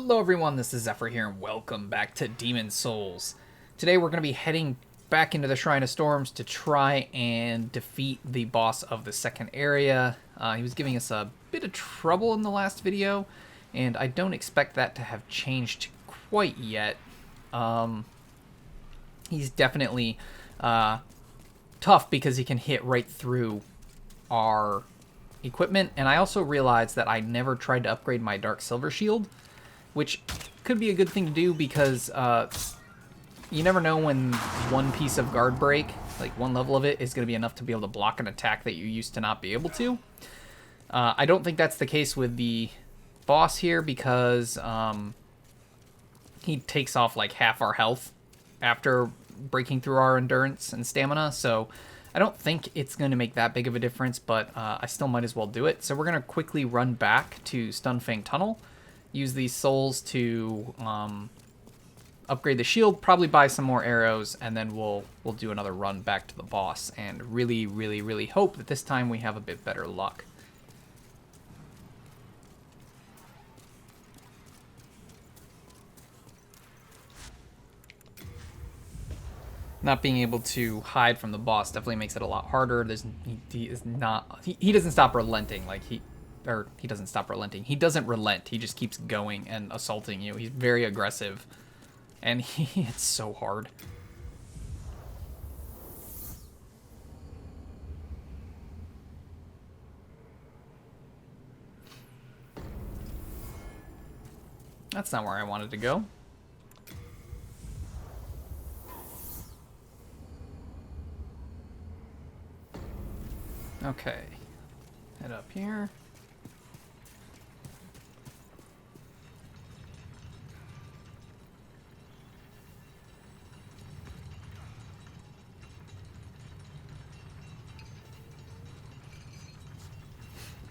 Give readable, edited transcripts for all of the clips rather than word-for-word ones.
Hello everyone, this is Xephyr here, and welcome back to Demon Souls. Today we're going to be heading back into the Shrine of Storms to try and defeat the boss of the second area. He was giving us a bit of trouble in the last video, and I don't expect that to have changed quite yet. He's definitely tough because he can hit right through our equipment, and I also realized that I never tried to upgrade my Dark Silver Shield, which could be a good thing to do because you never know when one piece of guard break, like one level of it, is going to be enough to be able to block an attack that you used to not be able to. I don't think that's the case with the boss here because he takes off like half our health after breaking through our endurance and stamina, so I don't think it's going to make that big of a difference, but I still might as well do it. So we're going to quickly run back to Stunfang Tunnel, use these souls to upgrade the shield, probably buy some more arrows, and then we'll do another run back to the boss, and really hope that this time we have a bit better luck. Not being able to hide from the boss definitely makes it a lot harder. He doesn't stop relenting. He doesn't stop relenting. He doesn't relent. He just keeps going and assaulting you. He's very aggressive, and he hits so hard. That's not where I wanted to go. Okay, head up here.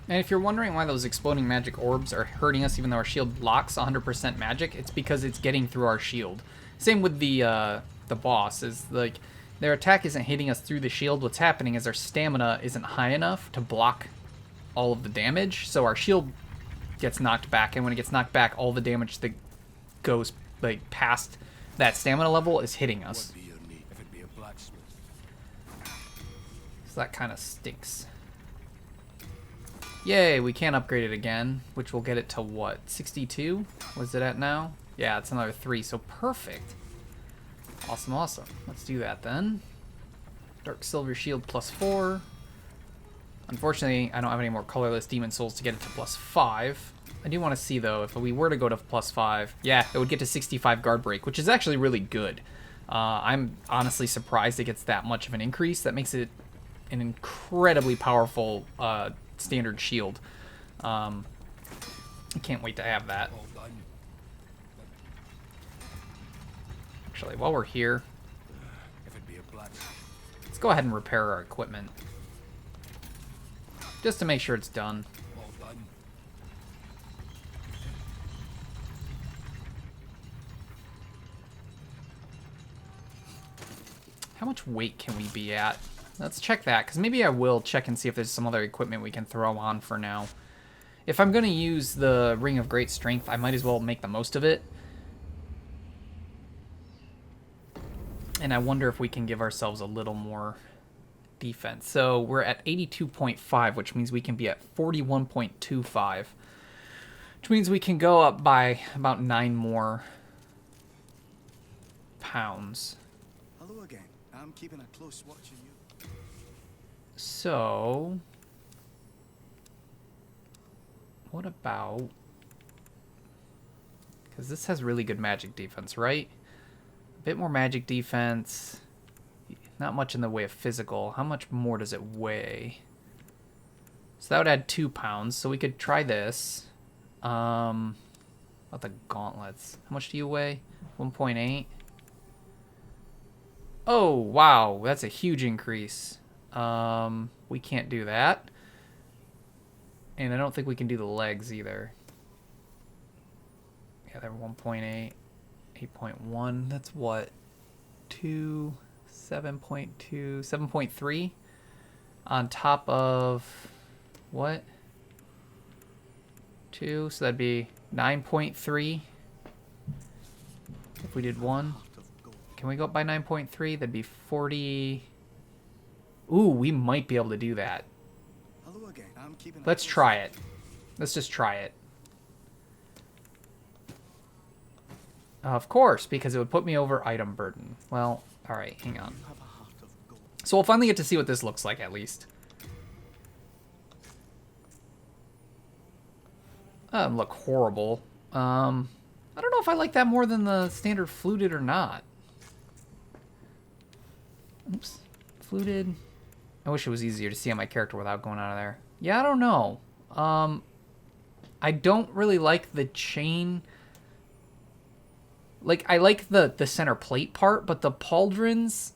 And if you're wondering why those exploding magic orbs are hurting us even though our shield blocks 100% magic, it's because it's getting through our shield. Same with the boss, is like their attack isn't hitting us through the shield. What's happening is our stamina isn't high enough to block all of the damage, so our shield gets knocked back, and when it gets knocked back, all the damage that goes like past that stamina level is hitting us. So that kind of stinks. Yay, we can upgrade it again, which will get it to what, 62? What's it at now? Yeah, it's another 3, so perfect. Awesome. Let's do that then. Dark Silver Shield +4. Unfortunately, I don't have any more colorless Demon Souls to get it to +5. I do want to see, though, if we were to go to +5, yeah, it would get to 65 guard break, which is actually really good. I'm honestly surprised it gets that much of an increase. That makes it an incredibly powerful standard shield. I can't wait to have that. Actually, while we're here, let's go ahead and repair our equipment, just to make sure it's done. How much weight can we be at? Let's check that, because maybe I will check and see if there's some other equipment we can throw on for now. If I'm going to use the Ring of Great Strength, I might as well make the most of it. And I wonder if we can give ourselves a little more defense. So we're at 82.5, which means we can be at 41.25. Which means we can go up by about 9 more pounds. Hello again. I'm keeping a close watch on you. So what about... because this has really good magic defense, right? Bit more magic defense, not much in the way of physical. How much more does it weigh? So that would add 2 pounds, so we could try this. About the gauntlets. How much do you weigh? 1.8. Oh, wow, that's a huge increase. We can't do that. And I don't think we can do the legs either. Yeah, they're 1.8. 8.1, that's what, 2, 7.2, 7.3 on top of what? 2, so that'd be 9.3 we did 1. Can we go up by 9.3? That'd be 40. Ooh, we might be able to do that. Hello again. I'm keeping Let's try it. Let's just try it. Of course, because it would put me over item burden. Well, alright, hang on. So we'll finally get to see what this looks like, at least. Look horrible. I don't know if I like that more than the standard fluted or not. Oops. Fluted. I wish it was easier to see on my character without going out of there. Yeah, I don't know. I don't really like the chain. Like, I like the center plate part, but the pauldrons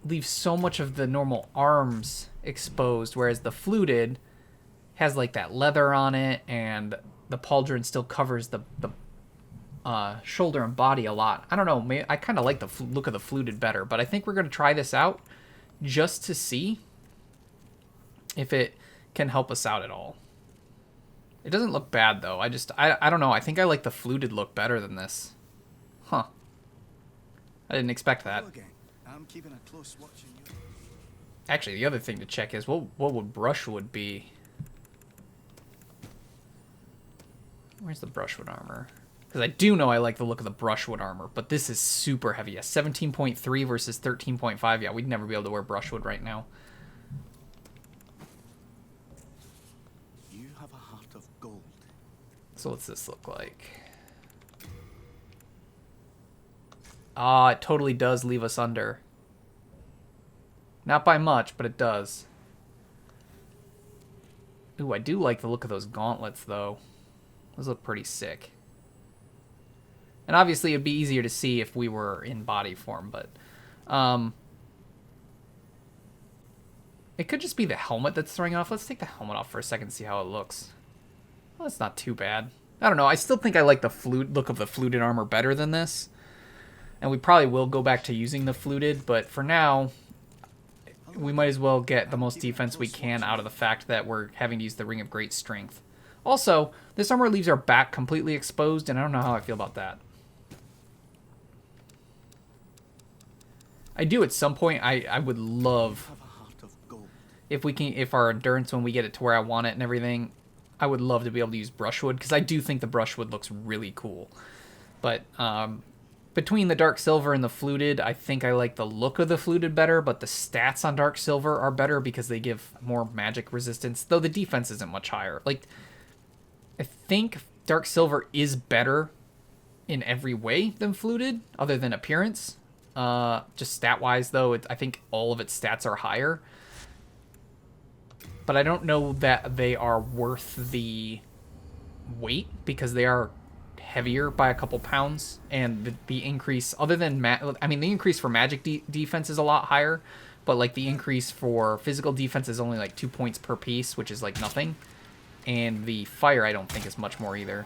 leave so much of the normal arms exposed, whereas the fluted has, like, that leather on it, and the pauldron still covers the shoulder and body a lot. I don't know. I kind of like the look of the fluted better, but I think we're going to try this out just to see if it can help us out at all. It doesn't look bad, though. I don't know. I think I like the fluted look better than this. Huh. I didn't expect that. I'm keeping a close watch on you. Actually, the other thing to check is, what would Brushwood be? Where's the Brushwood Armor? Because I do know I like the look of the Brushwood Armor, but this is super heavy. Yeah, 17.3 versus 13.5. Yeah, we'd never be able to wear Brushwood right now. You have a heart of gold. So what's this look like? Ah, it totally does leave us under. Not by much, but it does. Ooh, I do like the look of those gauntlets, though. Those look pretty sick. And obviously, it'd be easier to see if we were in body form, but... it could just be the helmet that's throwing it off. Let's take the helmet off for a second and see how it looks. Well, that's not too bad. I don't know. I still think I like the look of the fluted armor better than this. And we probably will go back to using the fluted, but for now, we might as well get the most defense we can out of the fact that we're having to use the Ring of Great Strength. Also, this armor leaves our back completely exposed, and I don't know how I feel about that. I do at some point. I would love if our endurance, when we get it to where I want it and everything, I would love to be able to use Brushwood, because I do think the Brushwood looks really cool. But between the Dark Silver and the Fluted, I think I like the look of the Fluted better, but the stats on Dark Silver are better because they give more magic resistance, though the defense isn't much higher. Like, I think Dark Silver is better in every way than Fluted, other than appearance. Just stat-wise, though, I think all of its stats are higher. But I don't know that they are worth the weight, because they are heavier by a couple pounds, and the increase, other than the increase for magic defense is a lot higher, but like the increase for physical defense is only like 2 points per piece, which is like nothing, and the fire I don't think is much more either.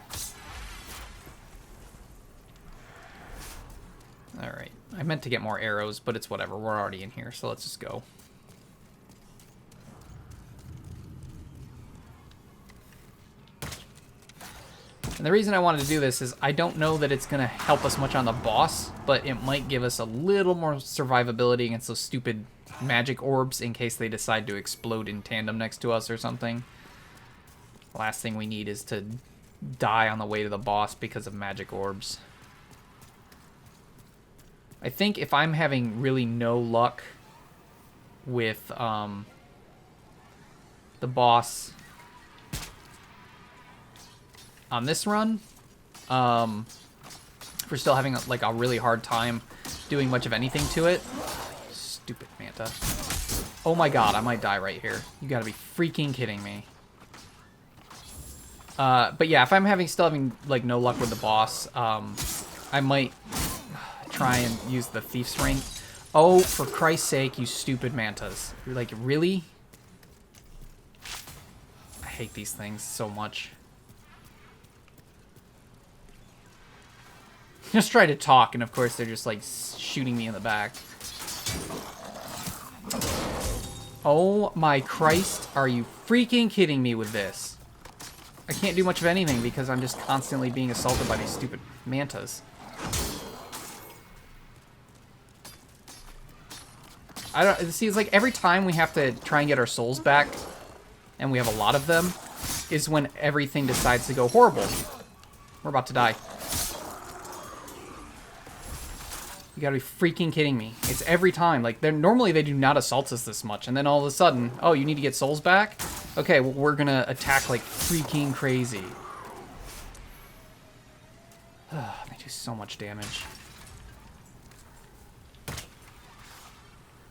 All right, I meant to get more arrows, but it's whatever. We're already in here, so let's just go. And the reason I wanted to do this is I don't know that it's going to help us much on the boss, but it might give us a little more survivability against those stupid magic orbs in case they decide to explode in tandem next to us or something. The last thing we need is to die on the way to the boss because of magic orbs. I think if I'm having really no luck with the boss on this run, if we're still having like a really hard time doing much of anything to it. Stupid Manta. Oh my god, I might die right here. You gotta be freaking kidding me. But yeah, if I'm still having like no luck with the boss, I might try and use the Thief's Ring. Oh, for Christ's sake, you stupid Mantas. You're like, really? I hate these things so much. Just try to talk, and of course they're just like shooting me in the back. Oh my Christ, are you freaking kidding me with this? I can't do much of anything because I'm just constantly being assaulted by these stupid Mantas. I don't see. It's like every time we have to try and get our souls back, and we have a lot of them, is when everything decides to go horrible. We're about to die. You gotta be freaking kidding me. It's every time. Like, normally they do not assault us this much, and then all of a sudden, oh, you need to get souls back? Okay, well, we're gonna attack like freaking crazy. They do so much damage.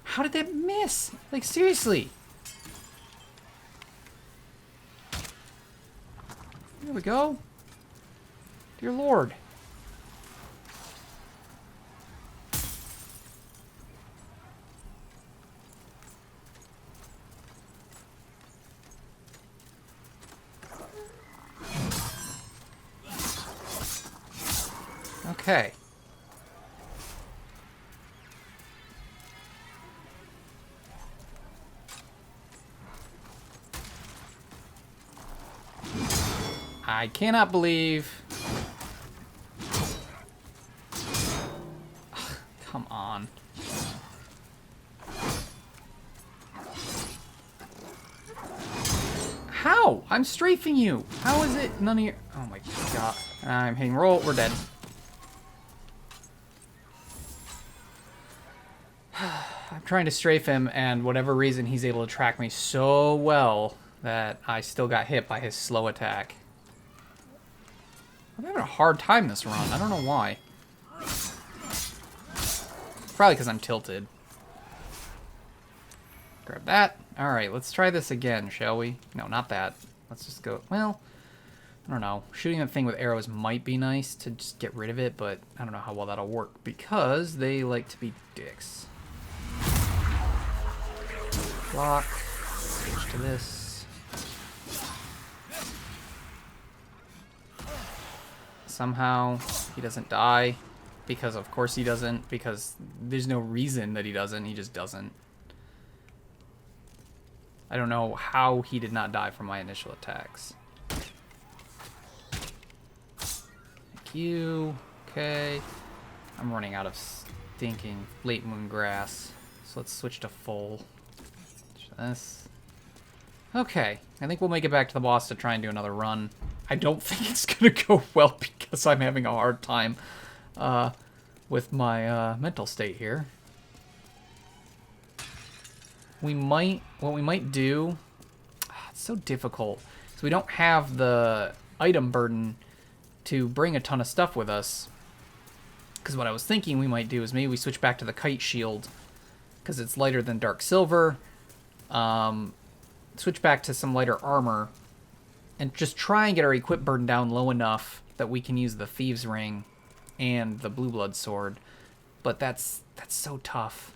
How did that miss? Like, seriously. There we go. Dear Lord. Okay. I cannot believe... Ugh, come on. How? I'm strafing you. How is it none of your... Oh my god. I'm hitting roll. We're dead. I'm trying to strafe him, and whatever reason, he's able to track me so well that I still got hit by his slow attack. I'm having a hard time this run. I don't know why. Probably because I'm tilted. Grab that. Alright, let's try this again, shall we? No, not that. Let's just go... Well, I don't know. Shooting a thing with arrows might be nice to just get rid of it, but I don't know how well that'll work because they like to be dicks. Block. Switch to this. Somehow he doesn't die. Because of course he doesn't. Because there's no reason that he doesn't. He just doesn't. I don't know how he did not die from my initial attacks. Thank you. Okay. I'm running out of stinking late moon grass. So let's switch to full. This. Okay, I think we'll make it back to the boss to try and do another run. I don't think it's gonna go well because I'm having a hard time with my mental state here. What we might do, it's so difficult. So we don't have the item burden to bring a ton of stuff with us. Because what I was thinking we might do is maybe we switch back to the kite shield because it's lighter than dark silver. Switch back to some lighter armor and just try and get our equip burden down low enough that we can use the thieves ring and the blue blood sword, but that's so tough.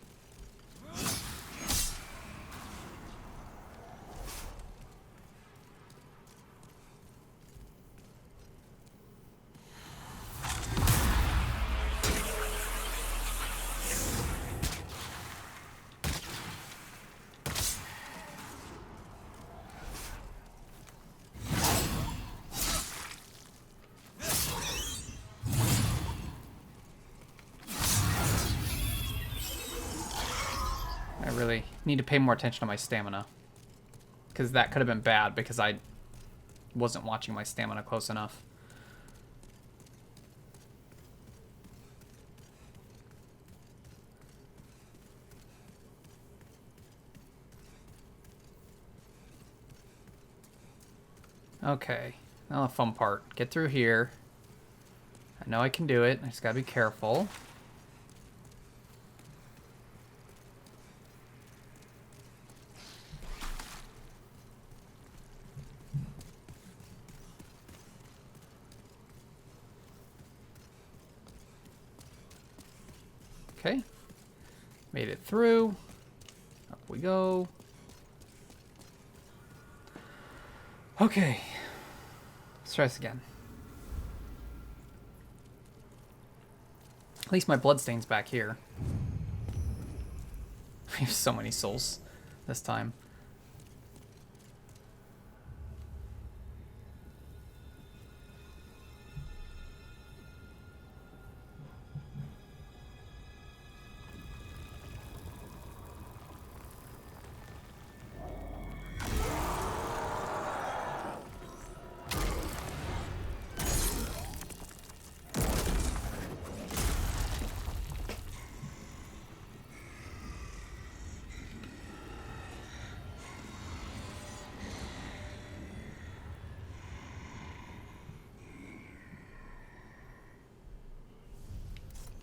Really need to pay more attention to my stamina, because that could have been bad because I wasn't watching my stamina close enough. Okay, now the fun part. Get through here. I know I can do it. I just gotta be careful. Okay, made it through. Up we go. Okay, let's try this again. At least my bloodstain's back here. We have so many souls this time.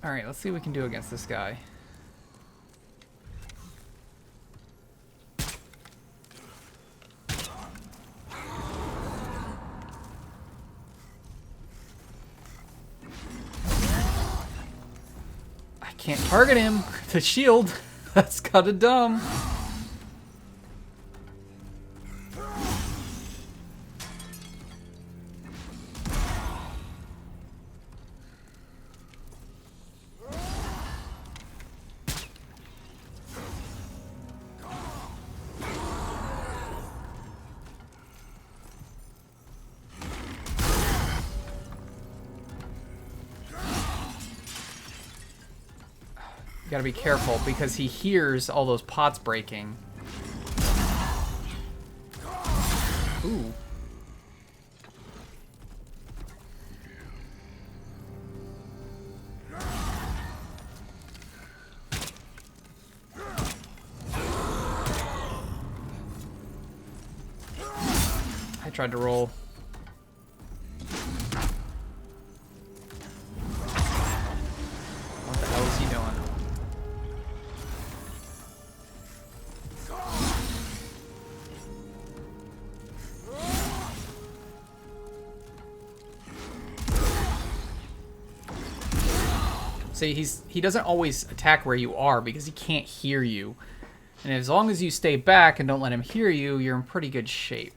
Alright, let's see what we can do against this guy. I can't target him. The shield. That's kinda dumb. You gotta be careful because he hears all those pots breaking. Ooh. I tried to roll. What the hell is he doing? See, he doesn't always attack where you are because he can't hear you. And as long as you stay back and don't let him hear you, you're in pretty good shape.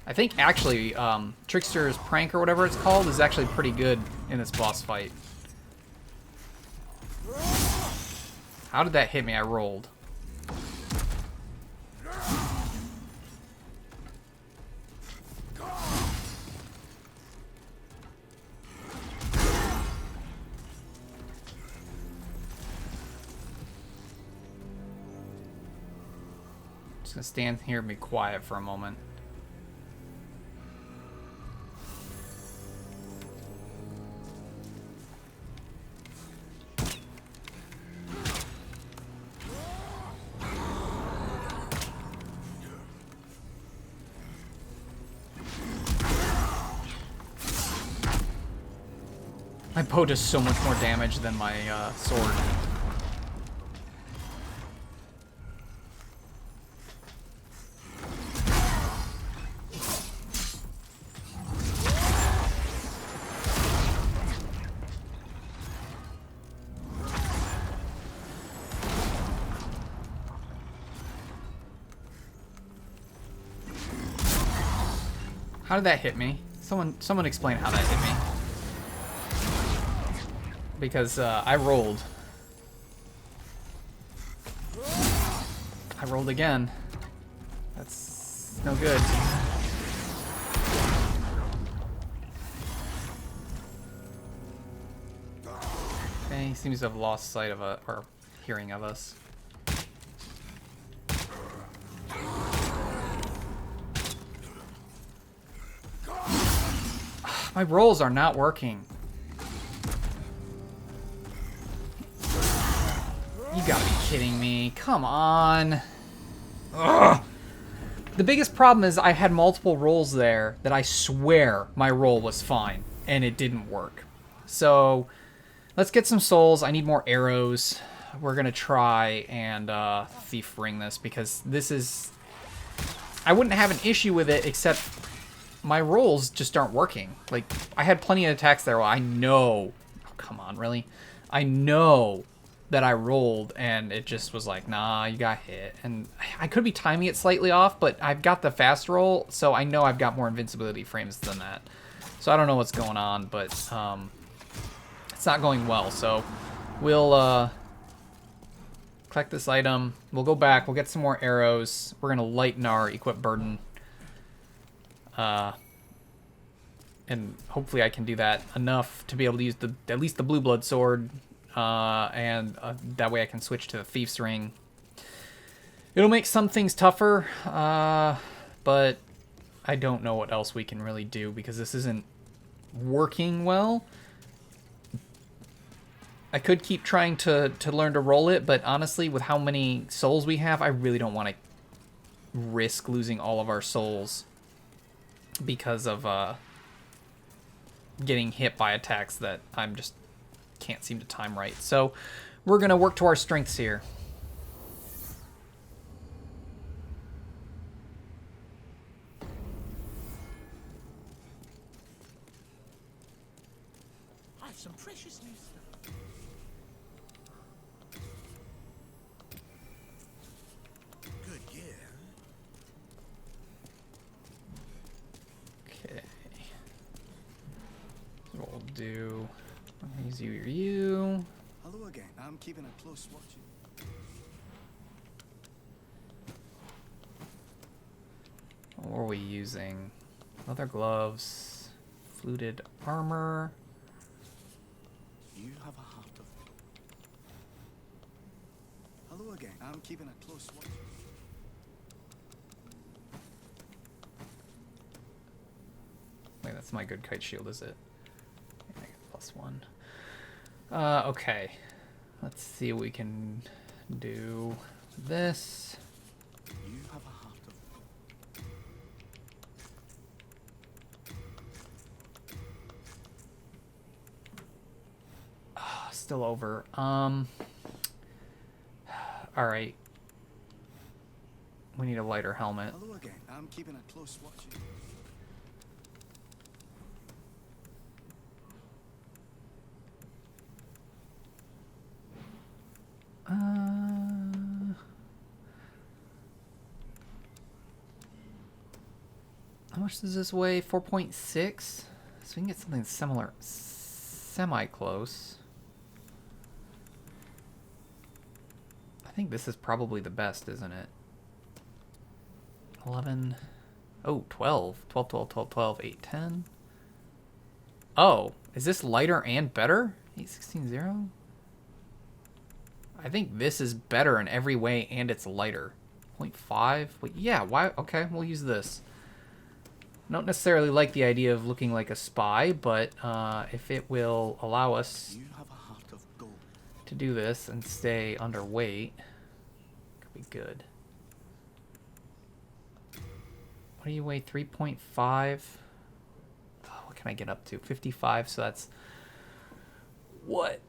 I think actually Trickster's Prank or whatever it's called is actually pretty good in this boss fight. How did that hit me? I rolled. Just gonna stand here and be quiet for a moment. My bow does so much more damage than my sword. How did that hit me? Someone explain how that hit me. Because I rolled. I rolled again. That's no good. Okay, he seems to have lost sight of or hearing of us. My rolls are not working. You gotta be kidding me. Come on. Ugh. The biggest problem is I had multiple rolls there that I swear my roll was fine, and it didn't work. So, let's get some souls. I need more arrows. We're gonna try and thief ring this, because this is... I wouldn't have an issue with it, except my rolls just aren't working. Like, I had plenty of attacks there. Well, I know... Oh, come on, really? I know that I rolled, and it just was like, nah, you got hit. And I could be timing it slightly off, but I've got the fast roll, so I know I've got more invincibility frames than that. So I don't know what's going on, but it's not going well. So we'll collect this item. We'll go back. We'll get some more arrows. We're going to lighten our equip burden. And hopefully I can do that enough to be able to use at least the blue blood sword. And that way I can switch to the Thief's Ring. It'll make some things tougher, but I don't know what else we can really do because this isn't working well. I could keep trying to learn to roll it, but honestly, with how many souls we have, I really don't want to risk losing all of our souls. because of getting hit by attacks that I'm just can't seem to time right. So we're going to work to our strengths here. I have some precious new stuff. Good gear. Okay. So what we'll do, use you. Hello again. I'm keeping a close watch. What were we using? Leather gloves, fluted armor. You have a heart of. Hello again. I'm keeping a close watch. Wait, that's my good kite shield, is it? I get +1. Okay. Let's see what we can do. This. You have a heart of. Still over. All right. We need a lighter helmet. Hello again. I'm keeping a close watch. How much does this weigh? 4.6? So we can get something similar, semi-close. I think this is probably the best, isn't it? 11. Oh, 12. 12, 12, 12, 12, 8, 10. Oh, is this lighter and better? 8, 16, 0? I think this is better in every way, and it's lighter. 0.5? Wait, yeah, why? Okay, we'll use this. I don't necessarily like the idea of looking like a spy, but if it will allow us You have a heart of gold. to do this and stay underweight, could be good. What do you weigh? 3.5? Oh, what can I get up to? 55, so that's what?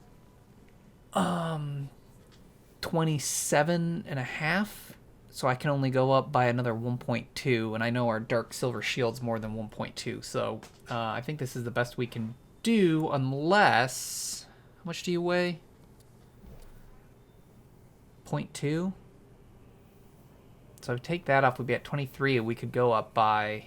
27 and a half? So I can only go up by another 1.2, and I know our dark silver shield's more than 1.2, so I think this is the best we can do, unless... How much do you weigh? 0.2? So take that off, we'd be at 23, and we could go up by...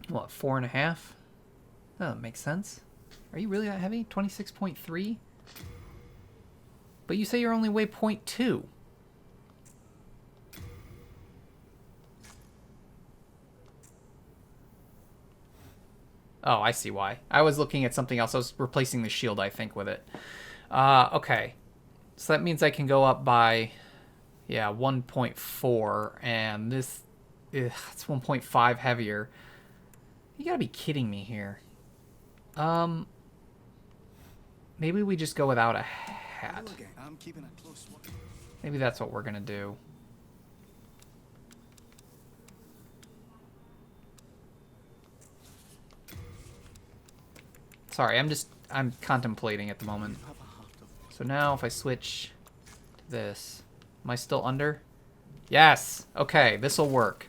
what, 4.5? Oh, that makes sense. Are you really that heavy? 26.3? But you say you're only weigh 0.2. Oh, I see why. I was looking at something else. I was replacing the shield, I think, with it. Okay. So that means I can go up by, yeah, 1.4. And this, it's 1.5 heavier. You gotta be kidding me here. Maybe we just go without a hat. Hello again. I'm keeping a close watch. Maybe that's what we're gonna do. Sorry, I'm contemplating at the moment. You have a heart of. So now if I switch to this, am I still under? Yes! Okay, this'll work.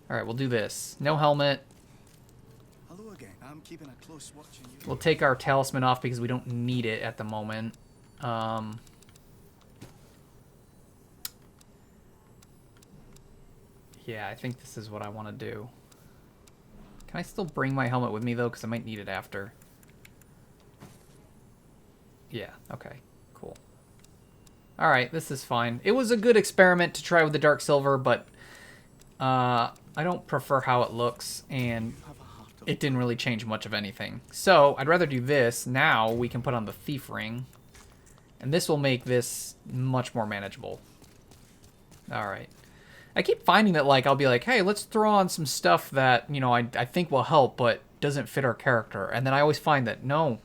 Alright, we'll do this. No helmet. Hello again. I'm keeping a close watch on you. We'll take our talisman off because we don't need it at the moment. Yeah, I think this is what I want to do. Can I still bring my helmet with me, though? Because I might need it after. Yeah, okay. Cool. Alright, this is fine. It was a good experiment to try with the dark silver, but I don't prefer how it looks, and You have a heart of. it didn't really change much of anything. So, I'd rather do this. Now, we can put on the thief ring, and this will make this much more manageable. Alright. I keep finding that, like, I'll be like, hey, let's throw on some stuff that, you know, I think will help, but doesn't fit our character. And then I always find that, no,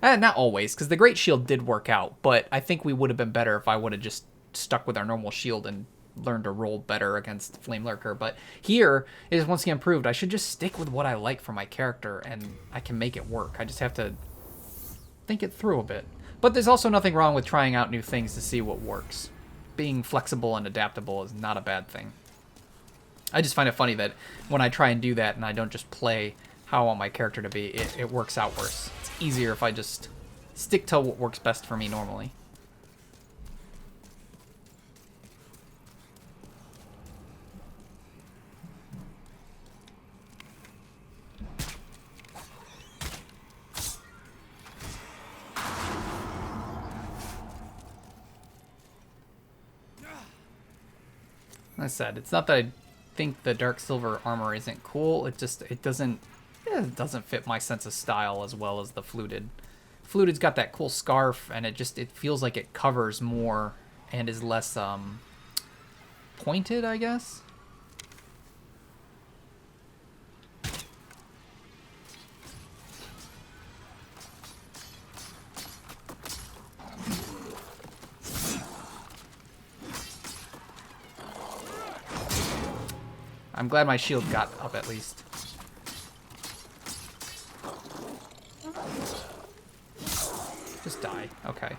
Not always, because the Great Shield did work out, but I think we would have been better if I would have just stuck with our normal shield and learned to roll better against Flame Lurker. But here, it is once again proved I should just stick with what I like for my character, and I can make it work. I just have to think it through a bit. But there's also nothing wrong with trying out new things to see what works. Being flexible and adaptable is not a bad thing. I just find it funny that when I try and do that and I don't just play how I want my character to be, it works out worse. It's easier if I just stick to what works best for me normally. Like I said, it's not that I think the dark silver armor isn't cool. It doesn't fit my sense of style as well as the fluted. Fluted's got that cool scarf, and it feels like it covers more and is less pointed, I guess. I'm glad my shield got up at least. Just die. Okay.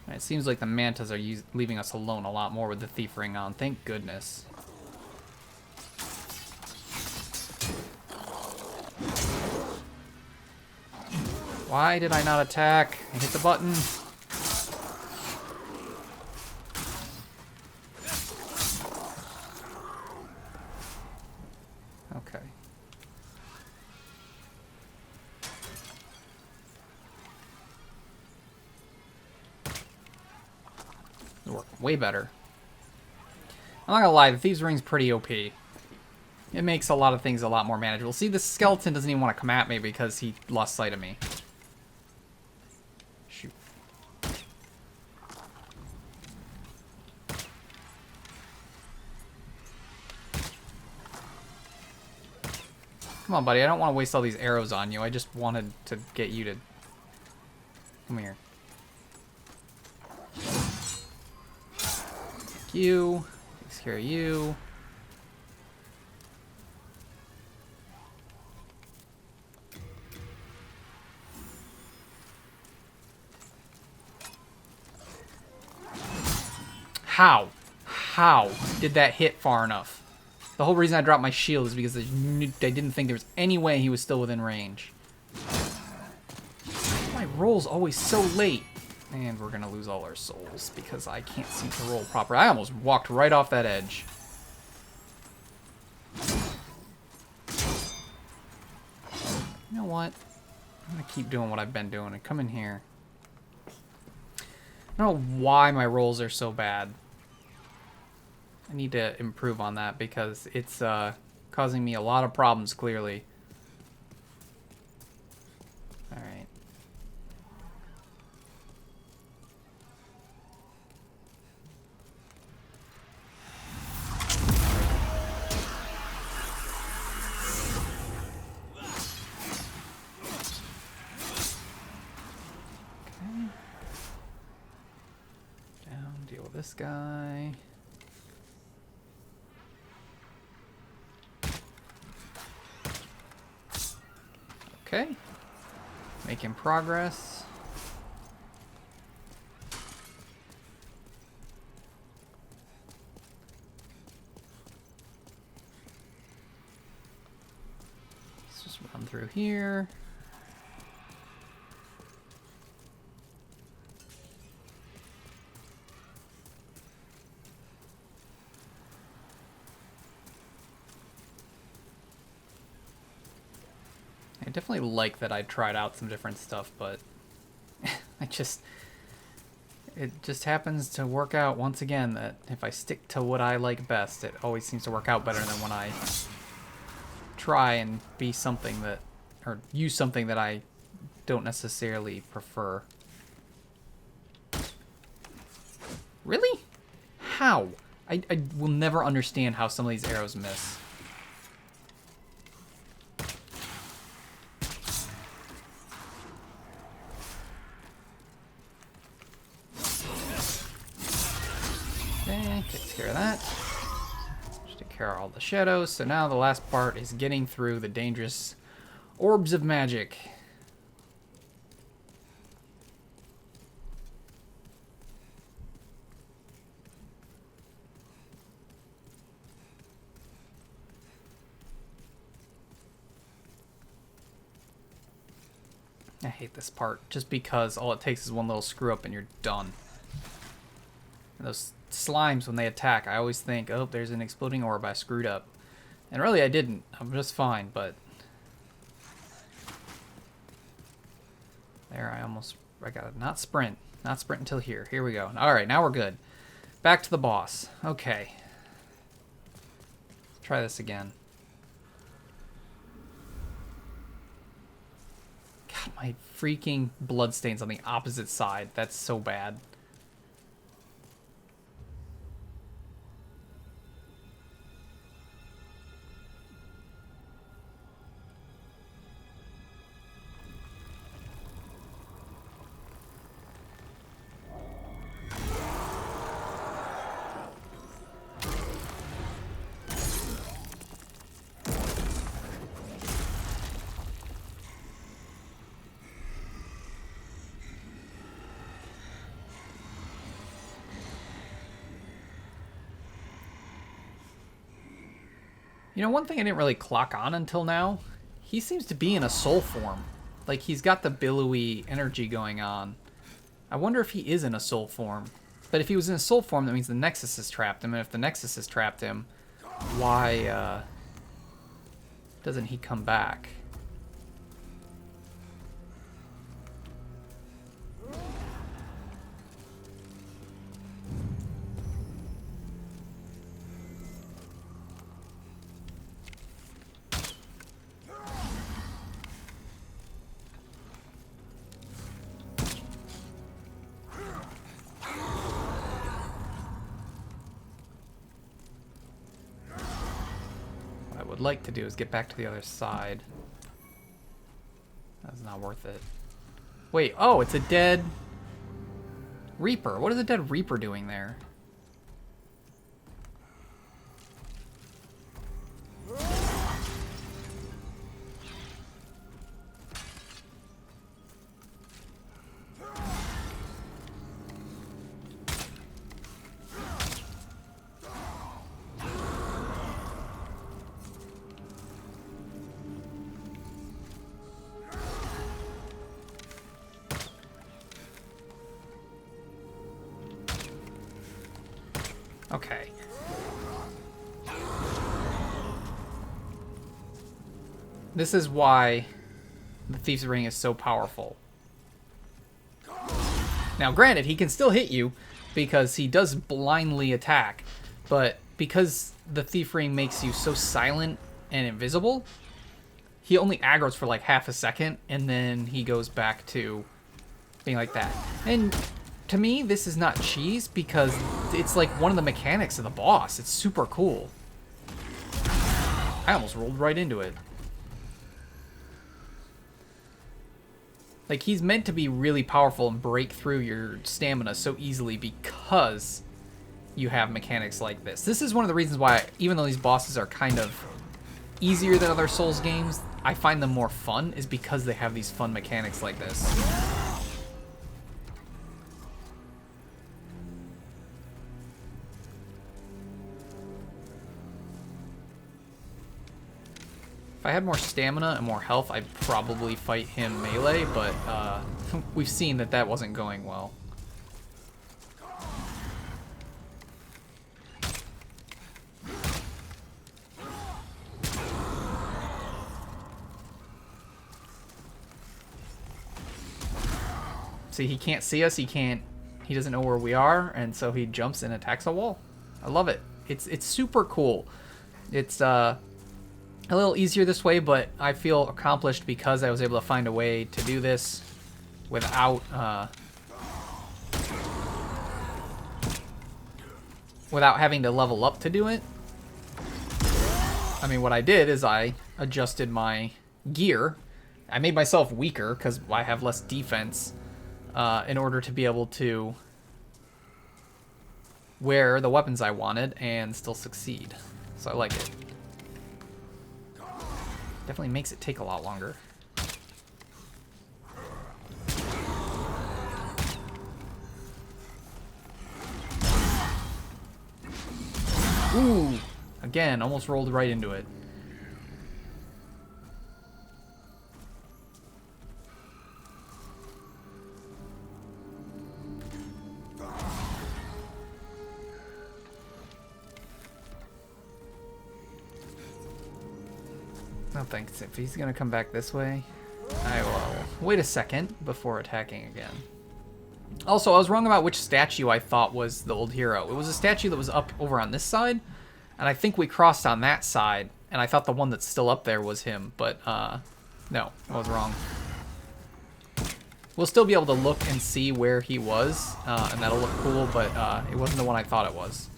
It seems like the mantas are leaving us alone a lot more with the thief ring on. Thank goodness. Why did I not attack? I hit the button. Okay. It'll work way better. I'm not gonna lie, the Thieves' Ring's pretty OP. It makes a lot of things a lot more manageable. See, the skeleton doesn't even want to come at me because he lost sight of me. Shoot. Come on, buddy. I don't want to waste all these arrows on you. I just wanted to get you to... Come here. Thank you. Takes care of you. How did that hit far enough? The whole reason I dropped my shield is because I didn't think there was any way he was still within range. My roll's always so late. And we're going to lose all our souls because I can't seem to roll proper. I almost walked right off that edge. You know what? I'm going to keep doing what I've been doing and come in here. I don't know why my rolls are so bad. I need to improve on that because it's causing me a lot of problems, clearly. Alright. Okay. Down, deal with this guy. Okay, making progress. Let's just run through here. I definitely like that I tried out some different stuff, but it just happens to work out once again that if I stick to what I like best, it always seems to work out better than when I try and be something that, or use something that I don't necessarily prefer. Really? How? I will never understand how some of these arrows miss. Okay, takes care of that. Just take care of all the shadows. So now the last part is getting through the dangerous orbs of magic. I hate this part, just because all it takes is one little screw up and you're done. And those slimes, when they attack, I always think, oh, there's an exploding orb, I screwed up. And really I didn't, I'm just fine, but... There, I gotta not sprint until here. Here we go. Alright, now we're good. Back to the boss. Okay. Let's try this again. God, my freaking bloodstains on the opposite side. That's so bad. You know, one thing I didn't really clock on until now, he seems to be in a soul form. Like, he's got the billowy energy going on. I wonder if he is in a soul form. But if he was in a soul form, that means the Nexus has trapped him. And if the Nexus has trapped him, why doesn't he come back? Like to do is get back to the other side. That's not worth it. Wait, oh, it's a dead Reaper. What is a dead Reaper doing there? Okay. This is why the Thief's Ring is so powerful. Now, granted, he can still hit you because he does blindly attack, but because the Thief Ring makes you so silent and invisible, he only aggroes for like half a second, and then he goes back to being like that. And to me, this is not cheese because it's like one of the mechanics of the boss. It's super cool. I almost rolled right into it. Like, he's meant to be really powerful and break through your stamina so easily because you have mechanics like this. This is one of the reasons why, even though these bosses are kind of easier than other Souls games, I find them more fun, is because they have these fun mechanics like this. If I had more stamina and more health, I'd probably fight him melee, but we've seen that that wasn't going well. See, he can't see us, he doesn't know where we are, and so he jumps and attacks a wall. I love it. It's super cool. It's a little easier this way, but I feel accomplished because I was able to find a way to do this without having to level up to do it. I mean, what I did is I adjusted my gear. I made myself weaker because I have less defense in order to be able to where the weapons I wanted and still succeed. So I like it. Definitely makes it take a lot longer. Ooh! Again, almost rolled right into it. No thanks. If he's gonna come back this way, I will wait a second before attacking again. Also, I was wrong about which statue I thought was the old hero. It was a statue that was up over on this side, and I think we crossed on that side, and I thought the one that's still up there was him, but no, I was wrong. We'll still be able to look and see where he was, and that'll look cool, but it wasn't the one I thought it was.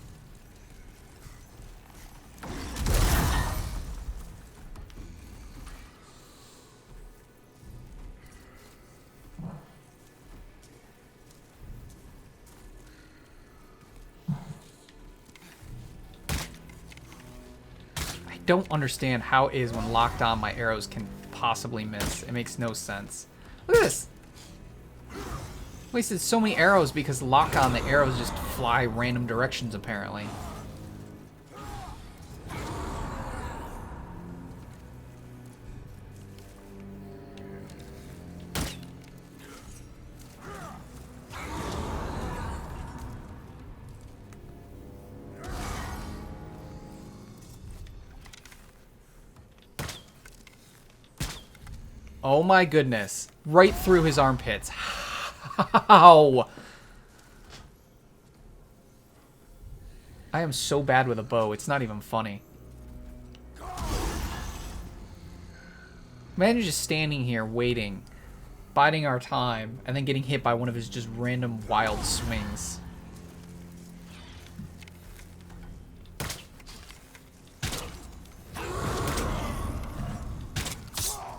I don't understand how it is when locked on my arrows can possibly miss. It makes no sense. Look at this! Wasted so many arrows because lock on the arrows just fly random directions apparently. Oh my goodness. Right through his armpits. How? I am so bad with a bow, it's not even funny. Imagine just standing here waiting, biding our time, and then getting hit by one of his just random wild swings.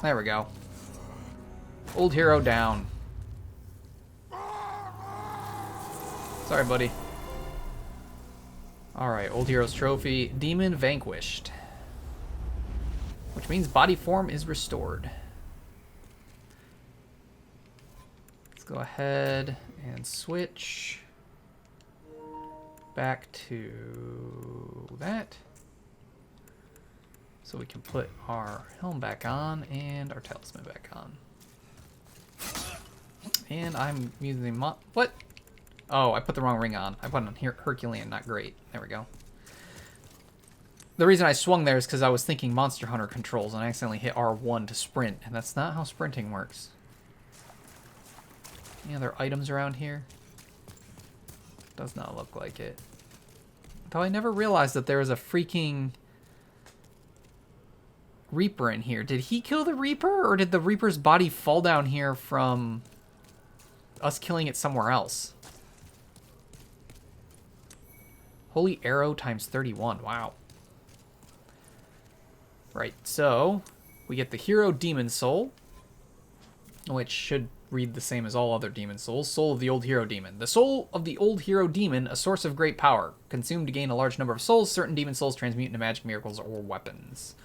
There we go. Old hero down. Sorry, buddy. Alright, old hero's trophy. Demon vanquished. Which means body form is restored. Let's go ahead and switch back to that. So we can put our helm back on and our talisman back on. And I'm using what? Oh, I put the wrong ring on. I put on Herculean, not great. There we go. The reason I swung there is because I was thinking Monster Hunter controls and I accidentally hit R1 to sprint, and that's not how sprinting works. Any other items around here? Does not look like it. Though I never realized that there was a freaking Reaper in here. Did he kill the Reaper, or did the Reaper's body fall down here from us killing it somewhere else? Holy arrow times 31. Wow. Right, so we get the hero demon soul, which should read the same as all other demon souls. Soul of the old hero demon. The soul of the old hero demon, a source of great power. Consumed to gain a large number of souls. Certain demon souls transmute into magic miracles or weapons.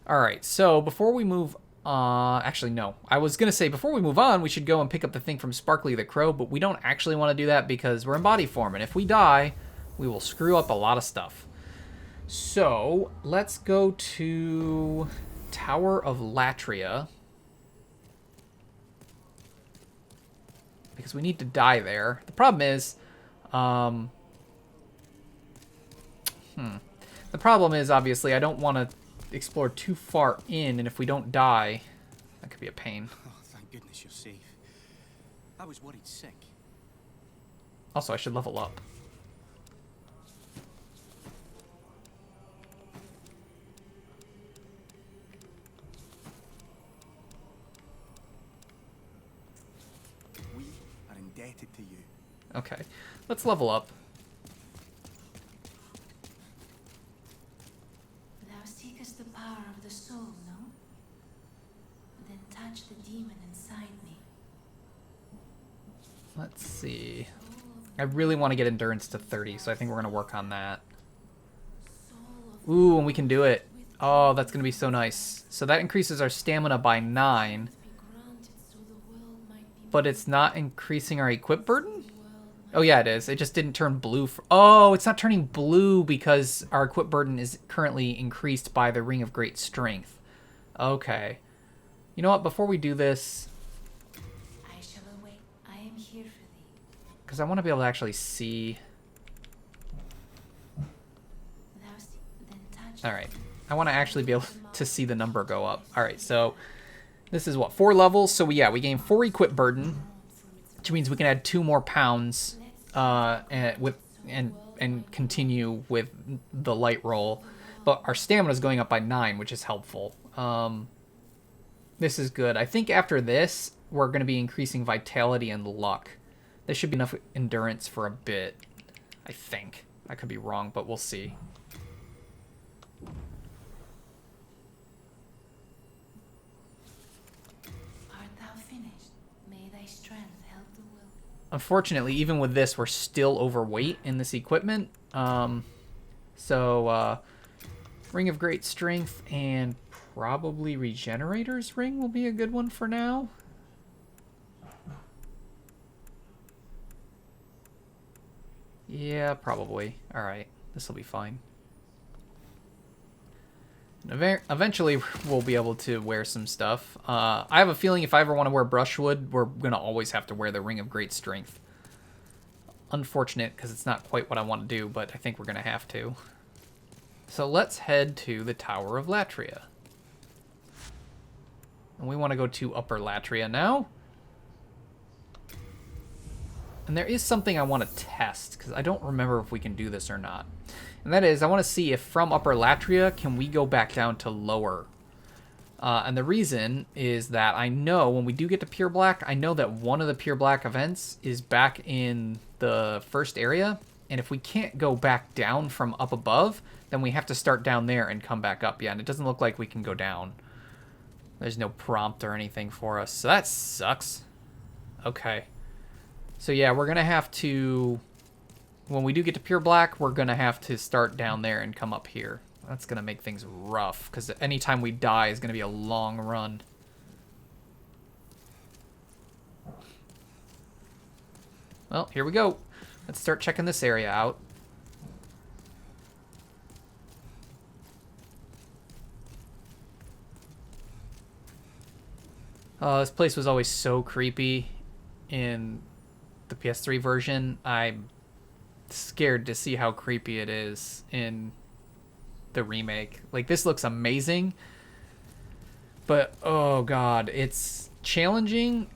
Alright, so before we move actually, no. I was going to say, before we move on, we should go and pick up the thing from Sparkly the Crow, but we don't actually want to do that because we're in body form, and if we die, we will screw up a lot of stuff. So, let's go to Tower of Latria, because we need to die there. The problem is, the problem is, obviously, I don't want to explore too far in, and if we don't die, that could be a pain. Oh, thank goodness you're safe. I was worried sick. Also, I should level up. We are indebted to you. Okay, let's level up. Thou seekest the power of the soul, no? Then touch the demon inside me. Let's see. Soul of I really want to get endurance to 30, so I think we're going to work on that. Ooh, and we can do it. Oh, that's going to be so nice. So that increases our stamina by 9. But it's not increasing our equip burden? Oh, yeah, it is. It just didn't turn blue. Oh, it's not turning blue because our equip burden is currently increased by the Ring of Great Strength. Okay. You know what? Before we do this... I shall await. I am here for thee. Because I want to be able to actually see... Then touch. Alright. I want to actually be able to see the number go up. Alright, so... This is what? 4 levels? So, yeah, we gain 4 equip burden. Which means we can add 2 more pounds... and continue with the light roll. But our stamina is going up by 9, which is helpful. This is good. I think after this, we're going to be increasing vitality and luck. This should be enough endurance for a bit. I think. I could be wrong, but we'll see. Art thou finished? May thy strength help the will. Unfortunately, even with this, we're still overweight in this equipment. Ring of Great Strength and probably Regenerator's Ring will be a good one for now. Yeah, probably. Alright, this will be fine. Eventually, we'll be able to wear some stuff. I have a feeling if I ever want to wear Brushwood, we're going to always have to wear the Ring of Great Strength. Unfortunate, because it's not quite what I want to do, but I think we're going to have to. So let's head to the Tower of Latria. And we want to go to Upper Latria now. And there is something I want to test, because I don't remember if we can do this or not. And that is, I want to see if from Upper Latria, can we go back down to Lower? And the reason is that I know when we do get to Pure Black, I know that one of the Pure Black events is back in the first area. And if we can't go back down from up above, then we have to start down there and come back up. Yeah, and it doesn't look like we can go down. There's no prompt or anything for us. So that sucks. Okay. So yeah, we're going to have to... When we do get to Pure Black, we're going to have to start down there and come up here. That's going to make things rough, because anytime we die is going to be a long run. Well, here we go. Let's start checking this area out. This place was always so creepy in the PS3 version. I'm scared to see how creepy it is in the remake. Like, this looks amazing, but oh god, it's challenging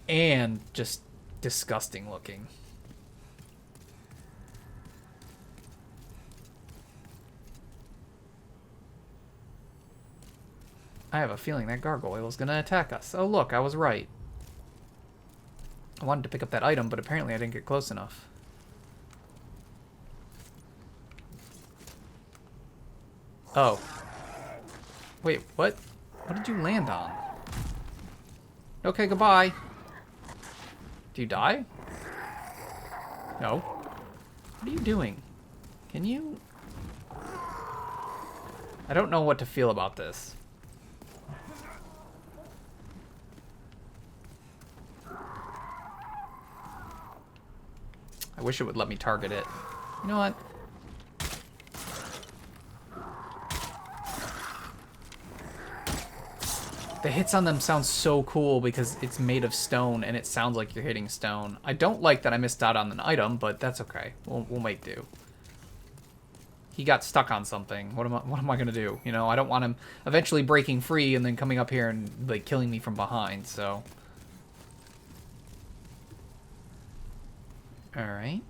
and just disgusting looking. I have a feeling that gargoyle is going to attack us. Oh look, I was right. I wanted to pick up that item, but apparently I didn't get close enough. Oh. Wait, what? What did you land on? Okay, goodbye. Do you die? No. What are you doing? Can you... I don't know what to feel about this. I wish it would let me target it. You know what? The hits on them sound so cool because it's made of stone and it sounds like you're hitting stone. I don't like that I missed out on an item, but that's okay. We'll make do. He got stuck on something. What am I gonna do? You know, I don't want him eventually breaking free and then coming up here and like killing me from behind, so. Alright.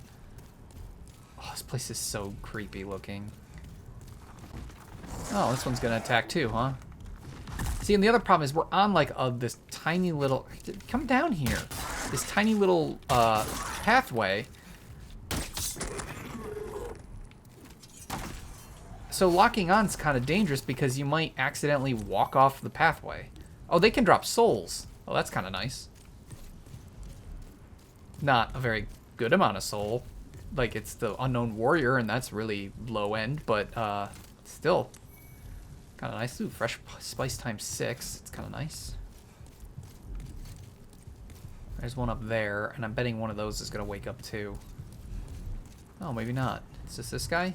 Oh, this place is so creepy looking. Oh, this one's gonna attack too, huh? See, and the other problem is we're on like this tiny little... Come down here. This tiny little pathway. So locking on is kind of dangerous because you might accidentally walk off the pathway. Oh, they can drop souls. Oh, that's kind of nice. Not a very good amount of soul. Like, it's the Unknown Warrior, and that's really low end, but still kind of nice. Ooh, fresh spice times 6. It's kind of nice. There's one up there, and I'm betting one of those is going to wake up too. Oh, maybe not. It's just this guy?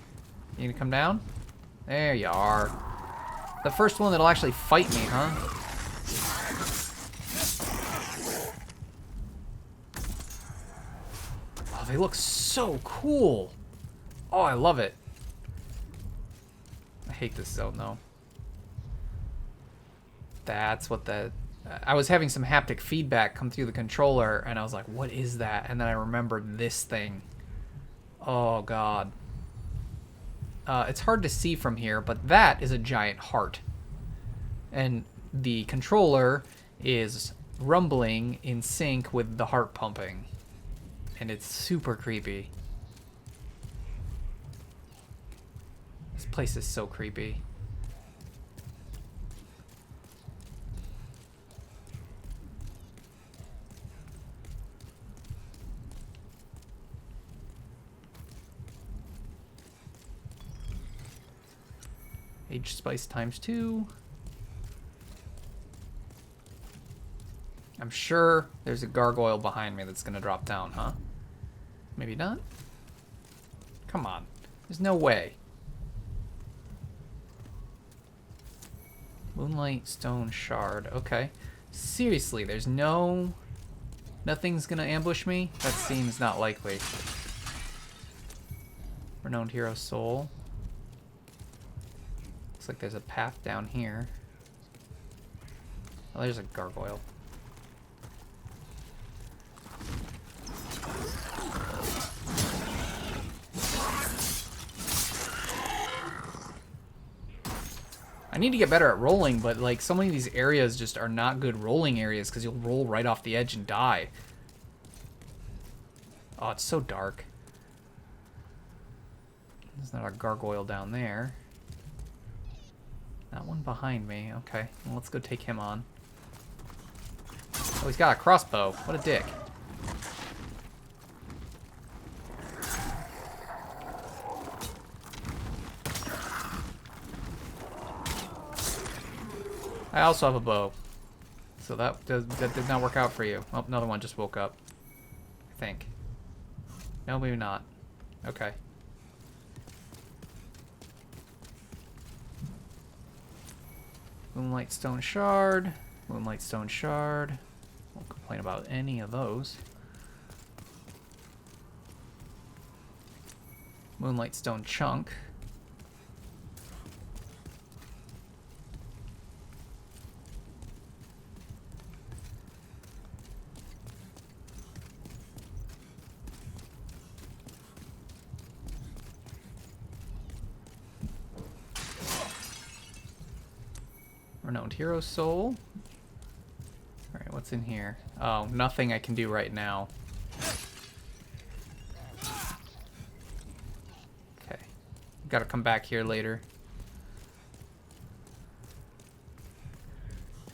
You gonna come down? There you are. The first one that'll actually fight me, huh? Oh, they look so cool. Oh, I love it. I hate this zone, though. That's what the... I was having some haptic feedback come through the controller, and I was like, what is that? And then I remembered this thing. Oh, God. It's hard to see from here, but that is a giant heart. And the controller is rumbling in sync with the heart pumping. And it's super creepy. This place is so creepy. Age spice times 2. I'm sure there's a gargoyle behind me that's gonna drop down, huh? Maybe not? Come on. There's no way. Moonlight stone shard. Okay. Seriously, there's no... Nothing's gonna ambush me? That seems not likely. Renowned hero soul. Looks like there's a path down here. Oh, there's a gargoyle. I need to get better at rolling, but like so many of these areas just are not good rolling areas because you'll roll right off the edge and die. Oh, it's so dark. There's not a gargoyle down there. That one behind me. Okay, well, let's go take him on. Oh, he's got a crossbow. What a dick. I also have a bow. So that did not work out for you. Oh, another one just woke up. I think. No, maybe not. Okay. Moonlight stone shard. Moonlight stone shard. Won't complain about any of those. Moonlight stone chunk. Renowned hero soul. Alright, what's in here? Oh, nothing I can do right now. Okay. Gotta come back here later.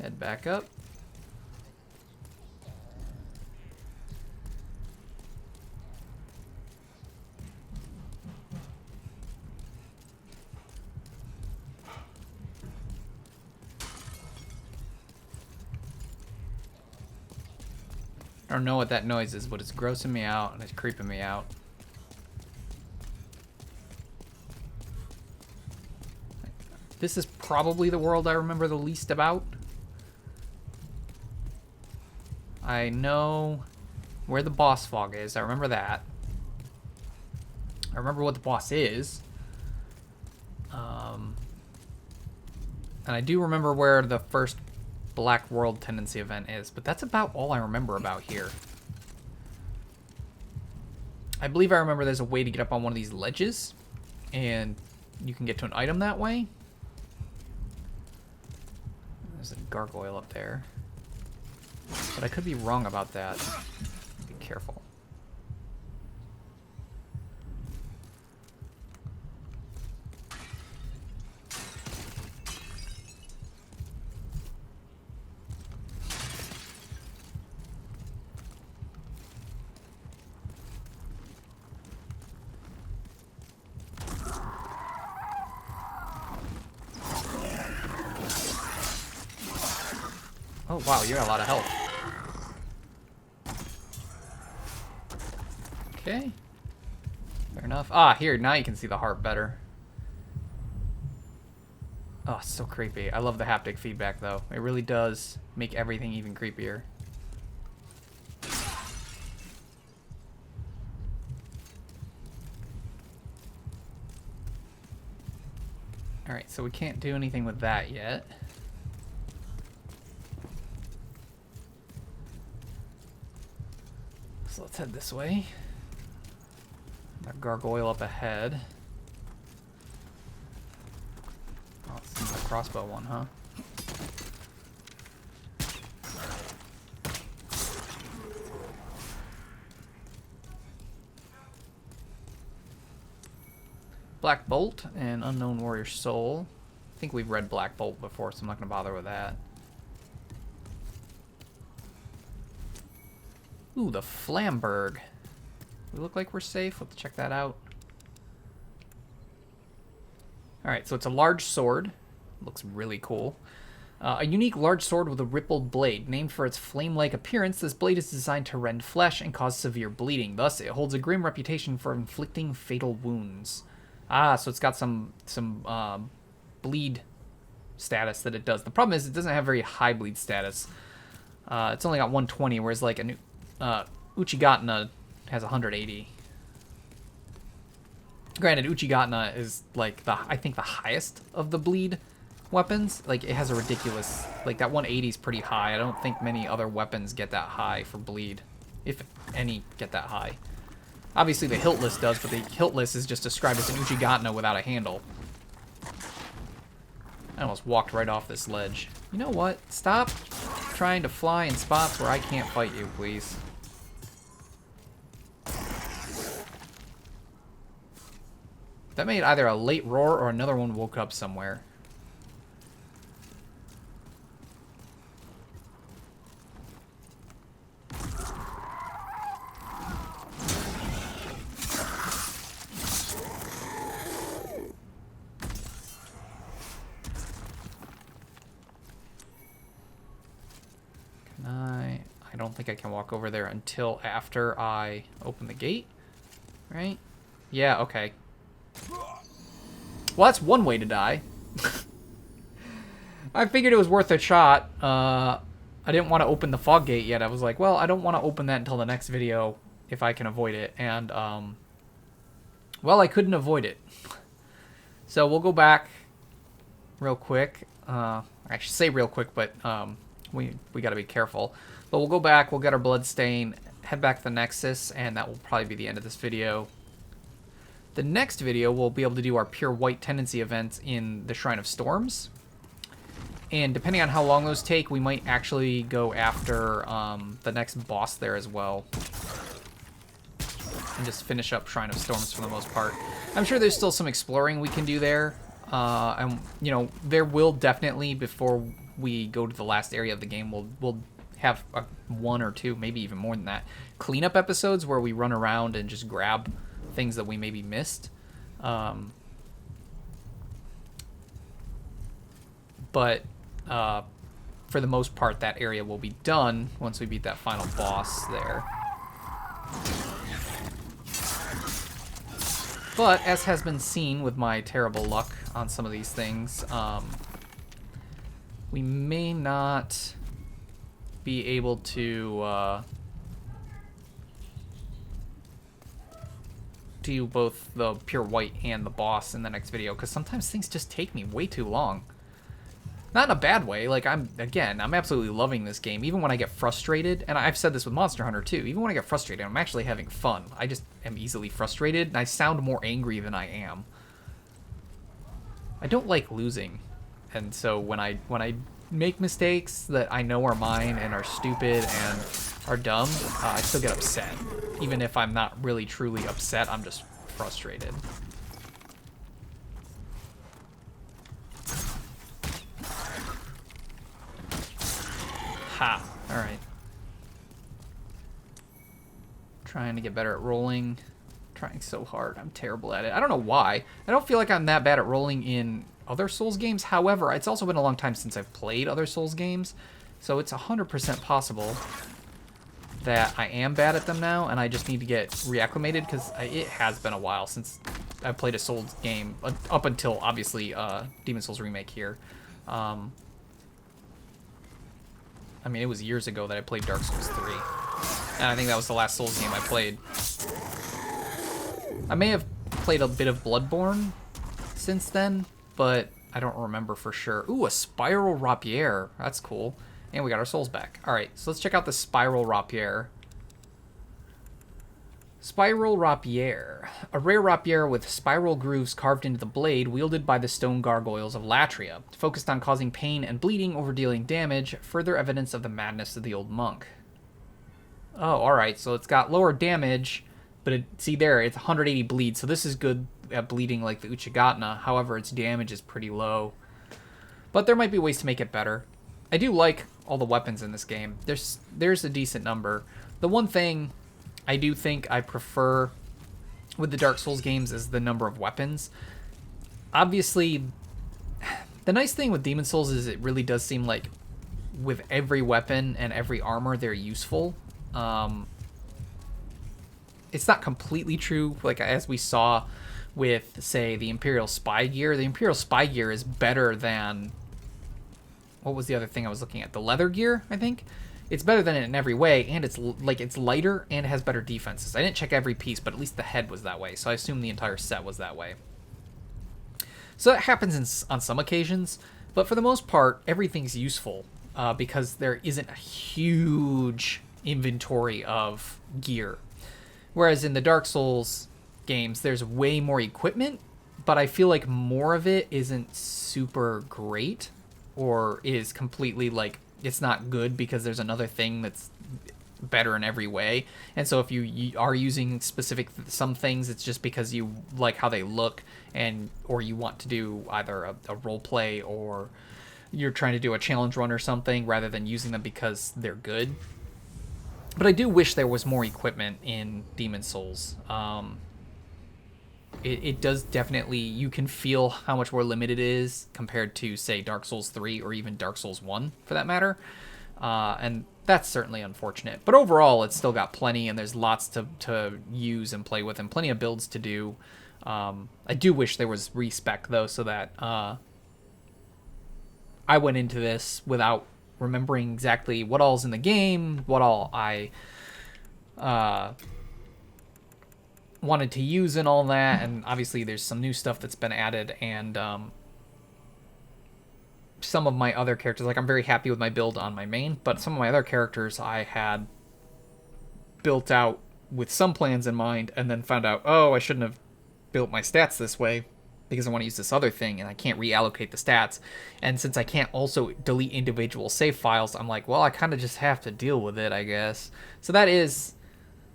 Head back up. I don't know what that noise is, but it's grossing me out and it's creeping me out. This is probably the world I remember the least about. I know where the boss fog is. I remember that. I remember what the boss is. And I do remember where the first Black World Tendency event is, but that's about all I remember about here. I believe I remember there's a way to get up on one of these ledges, and you can get to an item that way. There's a gargoyle up there. But I could be wrong about that. Be careful. Oh, wow, you got a lot of health. Okay. Fair enough. Ah, here, now you can see the heart better. Oh, it's so creepy. I love the haptic feedback, though. It really does make everything even creepier. Alright, so we can't do anything with that yet. So let's head this way. That gargoyle up ahead. Oh, it's the crossbow one, huh? Black Bolt and Unknown Warrior Soul. I think we've read Black Bolt before, so I'm not going to bother with that. Ooh, the Flamberg. We look like we're safe. Let's check that out. Alright, so it's a large sword. Looks really cool. A unique large sword with a rippled blade. Named for its flame-like appearance, this blade is designed to rend flesh and cause severe bleeding. Thus, it holds a grim reputation for inflicting fatal wounds. Ah, so it's got some bleed status that it does. The problem is it doesn't have very high bleed status. It's only got 120, whereas like a Uchigatana has 180. Granted, Uchigatana is like I think the highest of the bleed weapons. Like it has a ridiculous, like that 180 is pretty high. I don't think many other weapons get that high for bleed, if any get that high. Obviously the hiltless does, but the hiltless is just described as an Uchigatana without a handle. I almost walked right off this ledge. You know what? Stop trying to fly in spots where I can't fight you, please. That made either a late roar or another one woke up somewhere. I don't think I can walk over there until after I open the gate, right? Yeah, okay. Well, that's one way to die. I figured it was worth a shot. I didn't want to open the fog gate yet. I was like, well, I don't want to open that until the next video if I can avoid it. And, well, I couldn't avoid it. So we'll go back real quick. I should say real quick, but we got to be careful. But we'll go back, we'll get our bloodstain, head back to the Nexus, and that will probably be the end of this video. The next video, we'll be able to do our Pure White Tendency events in the Shrine of Storms. And depending on how long those take, we might actually go after the next boss there as well. And just finish up Shrine of Storms for the most part. I'm sure there's still some exploring we can do there. And, you know, there will definitely, before we go to the last area of the game, we'll have one or two, maybe even more than that, cleanup episodes where we run around and just grab things that we maybe missed. But for the most part, that area will be done once we beat that final boss there. But as has been seen with my terrible luck on some of these things, we may not be able to do both the Pure White and the boss in the next video, because sometimes things just take me way too long. Not in a bad way. Like, I'm absolutely loving this game. Even when I get frustrated, and I've said this with Monster Hunter too, even when I get frustrated, I'm actually having fun. I just am easily frustrated, and I sound more angry than I am. I don't like losing. And so when I make mistakes that I know are mine and are stupid and are dumb, I still get upset. Even if I'm not really truly upset, I'm just frustrated. Ha! Alright. Trying to get better at rolling. Trying so hard. I'm terrible at it. I don't know why. I don't feel like I'm that bad at rolling in other Souls games. However, it's also been a long time since I've played other Souls games. So it's 100% possible that I am bad at them now, and I just need to get reacclimated, because it has been a while since I played a Souls game, up until, obviously, Demon Souls Remake here. I mean, it was years ago that I played Dark Souls 3, and I think that was the last Souls game I played. I may have played a bit of Bloodborne since then, but I don't remember for sure. Ooh, a Spiral Rapier. That's cool. And we got our souls back. Alright, so let's check out the Spiral Rapier. Spiral Rapier. A rare rapier with spiral grooves carved into the blade, wielded by the stone gargoyles of Latria. Focused on causing pain and bleeding over dealing damage, further evidence of the madness of the old monk. Oh, alright, so it's got lower damage, but see there, it's 180 bleed, so this is good at bleeding like the Uchigatna. However, its damage is pretty low. But there might be ways to make it better. I do like all the weapons in this game. There's a decent number. The one thing I do think I prefer with the Dark Souls games is the number of weapons. Obviously, the nice thing with Demon Souls is it really does seem like with every weapon and every armor, they're useful. It's not completely true, like as we saw with, say, the Imperial Spy Gear. The Imperial Spy Gear is better than... What was the other thing I was looking at? The leather gear, I think? It's better than it in every way, and it's lighter and has better defenses. I didn't check every piece, but at least the head was that way, so I assume the entire set was that way. So that happens on some occasions, but for the most part, everything's useful because there isn't a huge inventory of gear. Whereas in the Dark Souls games, there's way more equipment, but I feel like more of it isn't super great. Or is completely, like, it's not good because there's another thing that's better in every way. And so if you are using some things, it's just because you like how they look, or you want to do either a role play, or you're trying to do a challenge run or something, rather than using them because they're good. But I do wish there was more equipment in Demon Souls. It does definitely, you can feel how much more limited it is compared to, say, Dark Souls 3 or even Dark Souls 1, for that matter. And that's certainly unfortunate. But overall, it's still got plenty, and there's lots to use and play with, and plenty of builds to do. I do wish there was respec, though, so that I went into this without remembering exactly what all's in the game, what all I... wanted to use and all that, and obviously there's some new stuff that's been added, and some of my other characters, like I'm very happy with my build on my main, but some of my other characters I had built out with some plans in mind, and then found out, oh, I shouldn't have built my stats this way because I want to use this other thing, and I can't reallocate the stats. And since I can't also delete individual save files, I'm like, well, I kind of just have to deal with it, I guess. So that is...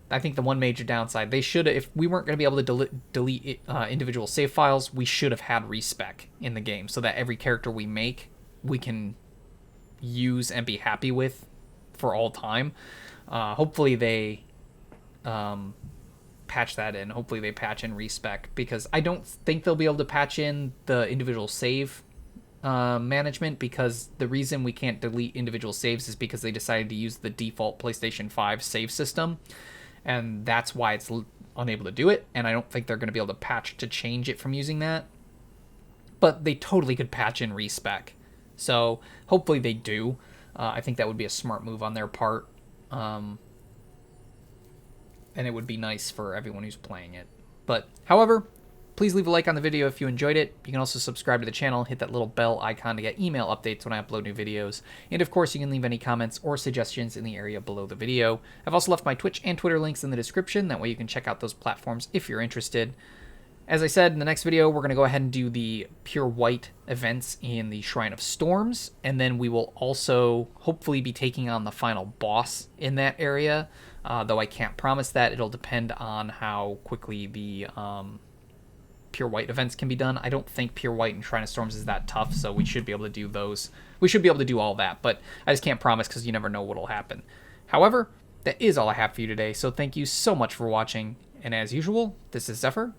I think the one major downside, they should, if we weren't going to be able to delete individual save files, we should have had respec in the game so that every character we make, we can use and be happy with for all time. Hopefully they patch that in. Hopefully they patch in respec, because I don't think they'll be able to patch in the individual save management, because the reason we can't delete individual saves is because they decided to use the default PlayStation 5 save system. And that's why it's unable to do it, and I don't think they're going to be able to patch to change it from using that. But they totally could patch in respec. So hopefully they do. I think that would be a smart move on their part. And it would be nice for everyone who's playing it. But, however, please leave a like on the video if you enjoyed it. You can also subscribe to the channel, hit that little bell icon to get email updates when I upload new videos. And of course, you can leave any comments or suggestions in the area below the video. I've also left my Twitch and Twitter links in the description. That way you can check out those platforms if you're interested. As I said, in the next video, we're going to go ahead and do the Pure White events in the Shrine of Storms. And then we will also hopefully be taking on the final boss in that area. Though I can't promise that. It'll depend on how quickly the... Pure White events can be done. I don't think Pure White and Shrine of Storms is that tough, so we should be able to do those. We should be able to do all that, but I just can't promise because you never know what will happen. However, that is all I have for you today, so thank you so much for watching, and as usual, this is Xephyr,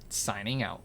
signing out.